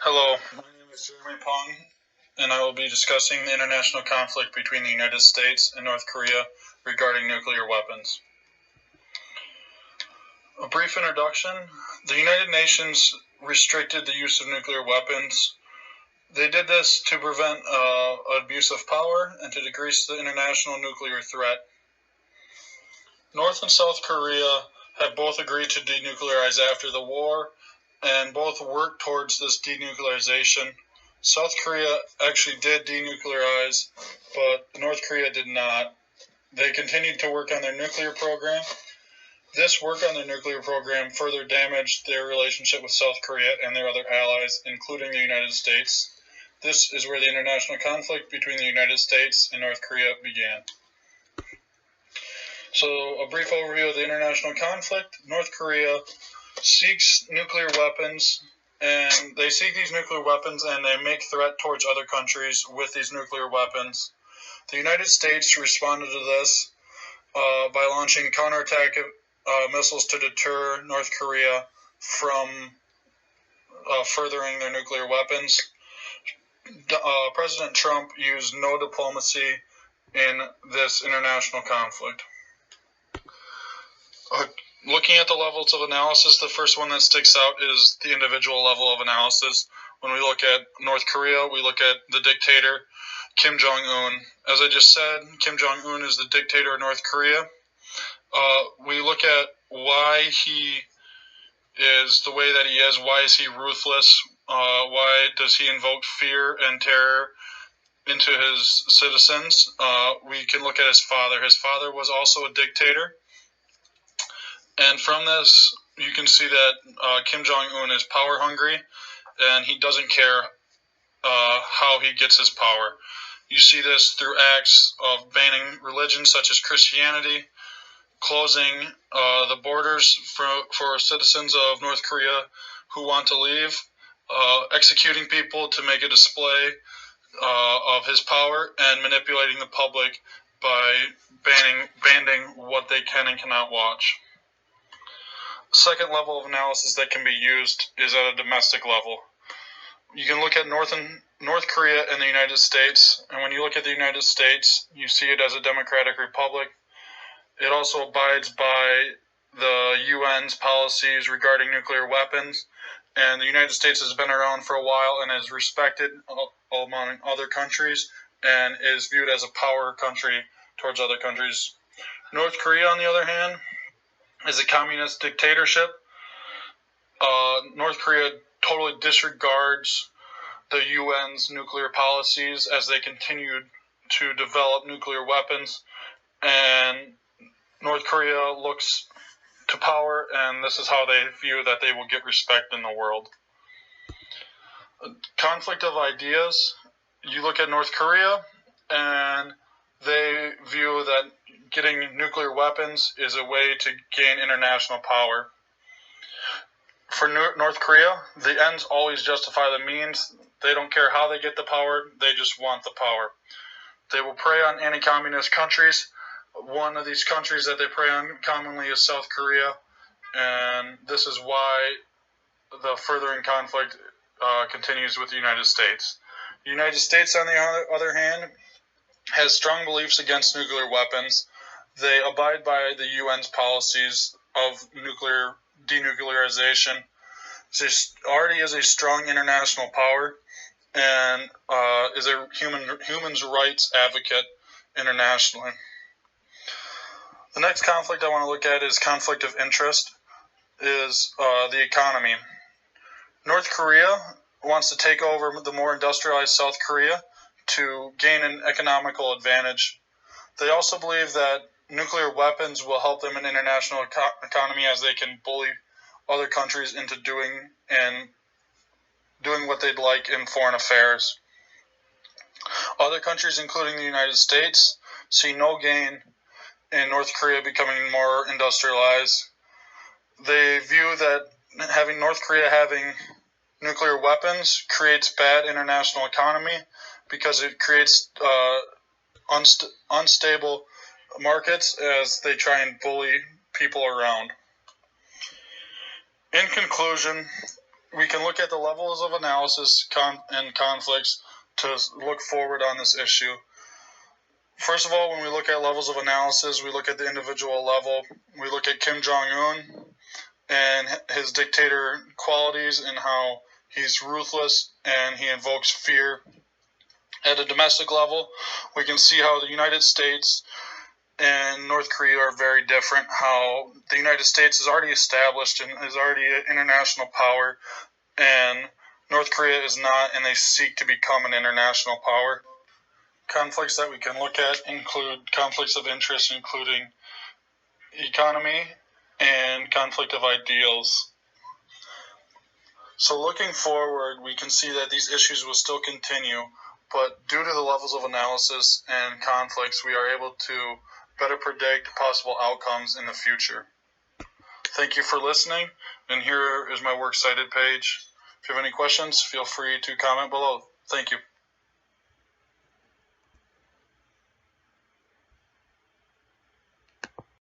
Hello, my name is Jeremy Pong, and I will be discussing the international conflict between the United States and North Korea regarding nuclear weapons. A brief introduction. The United Nations restricted the use of nuclear weapons. They did this to prevent abuse of power and to decrease the international nuclear threat. North and South Korea have both agreed to denuclearize after the war, and both worked towards this denuclearization. South Korea actually did denuclearize, but North Korea did not. They continued to work on their nuclear program. This work on their nuclear program further damaged their relationship with South Korea and their other allies, including the United States. This is where the international conflict between the United States and North Korea began. So, a brief overview of the international conflict. North Korea seeks nuclear weapons, and they seek these nuclear weapons and they make threat towards other countries with these nuclear weapons. The United States responded to this by launching counterattack missiles to deter North Korea from furthering their nuclear weapons. President Trump used no diplomacy in this international conflict. Looking at the levels of analysis, the first one that sticks out is the individual level of analysis. When we look at North Korea, we look at the dictator, Kim Jong-un. As I just said, Kim Jong-un is the dictator of North Korea. We look at why he is the way that he is. Why is he ruthless? Why does he invoke fear and terror into his citizens? We can look at his father. His father was also a dictator. And from this, you can see that Kim Jong-un is power hungry, and he doesn't care how he gets his power. You see this through acts of banning religions such as Christianity, closing the borders for citizens of North Korea who want to leave, executing people to make a display of his power, and manipulating the public by banning what they can and cannot watch. Second level of analysis that can be used is at a domestic level. You can look at North Korea and the United States, and when you look at the United States, you see it as a democratic republic. It also abides by the UN's policies regarding nuclear weapons, and the United States has been around for a while and is respected among other countries and is viewed as a power country towards other countries. North Korea, on the other hand, is a communist dictatorship. North Korea totally disregards the UN's nuclear policies as they continued to develop nuclear weapons, and North Korea looks to power, and this is how they view that they will get respect in the world. Conflict of ideas. You look at North Korea, and they view that getting nuclear weapons is a way to gain international power. For North Korea, the ends always justify the means. They don't care how they get the power, they just want the power. They will prey on anti-communist countries. One of these countries that they prey on commonly is South Korea, and this is why the furthering conflict continues with the United States. The United States, on the other hand, has strong beliefs against nuclear weapons. They abide by the UN's policies of denuclearization. It already is a strong international power and is a human rights advocate internationally. The next conflict I want to look at is conflict of interest, is the economy. North Korea wants to take over the more industrialized South Korea to gain an economical advantage. They also believe that nuclear weapons will help them in international economy as they can bully other countries into doing what they'd like in foreign affairs. Other countries, including the United States, see no gain in North Korea becoming more industrialized. They view that North Korea having nuclear weapons creates bad international economy because it creates unstable markets as they try and bully people around. In conclusion, We can look at the levels of analysis and conflicts to look forward on this issue. First of all, when we look at levels of analysis, we look at the individual level. We look at Kim Jong-un and his dictator qualities and how he's ruthless and he invokes fear. At a domestic level, we can see how the United States and North Korea are very different, how the United States is already established and is already an international power, and North Korea is not, and they seek to become an international power. Conflicts that we can look at include conflicts of interest, including economy and conflict of ideals. So looking forward, we can see that these issues will still continue, but due to the levels of analysis and conflicts, we are able to better predict possible outcomes in the future. Thank you for listening, and here is my works cited page. If you have any questions, feel free to comment below. Thank you.